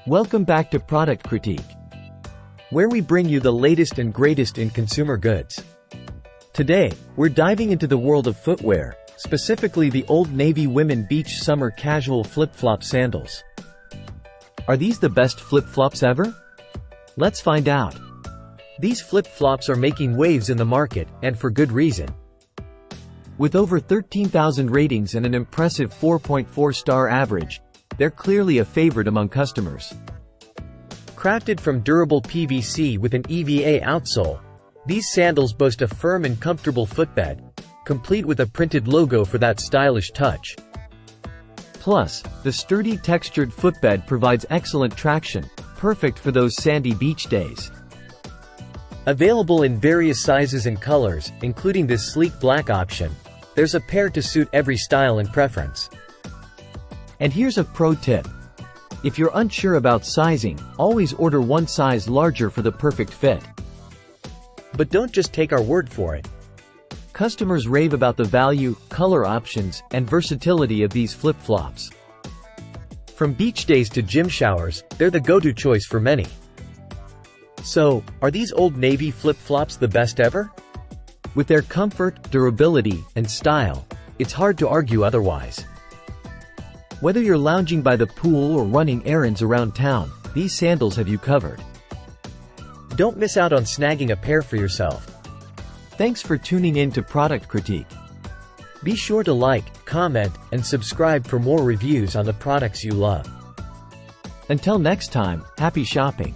Welcome back to Product Critique, where we bring you the latest and greatest in consumer goods. Today, we're diving into the world of footwear, specifically the Old Navy women beach summer casual flip-flop sandals. Are these the best flip-flops ever? Let's find out. These flip-flops are making waves in the market, and for good reason. With over 13,000 ratings and an impressive 4.4-star average, they're clearly a favorite among customers. Crafted from durable PVC with an EVA outsole, these sandals boast a firm and comfortable footbed, complete with a printed logo for that stylish touch. Plus, the sturdy textured footbed provides excellent traction, perfect for those sandy beach days. Available in various sizes and colors, including this sleek black option, there's a pair to suit every style and preference. And here's a pro tip. If you're unsure about sizing, always order one size larger for the perfect fit. But don't just take our word for it. Customers rave about the value, color options, and versatility of these flip-flops. From beach days to gym showers, they're the go-to choice for many. So, are these Old Navy flip-flops the best ever? With their comfort, durability, and style, it's hard to argue otherwise. Whether you're lounging by the pool or running errands around town, these sandals have you covered. Don't miss out on snagging a pair for yourself. Thanks for tuning in to Product Critique. Be sure to like, comment, and subscribe for more reviews on the products you love. Until next time, happy shopping.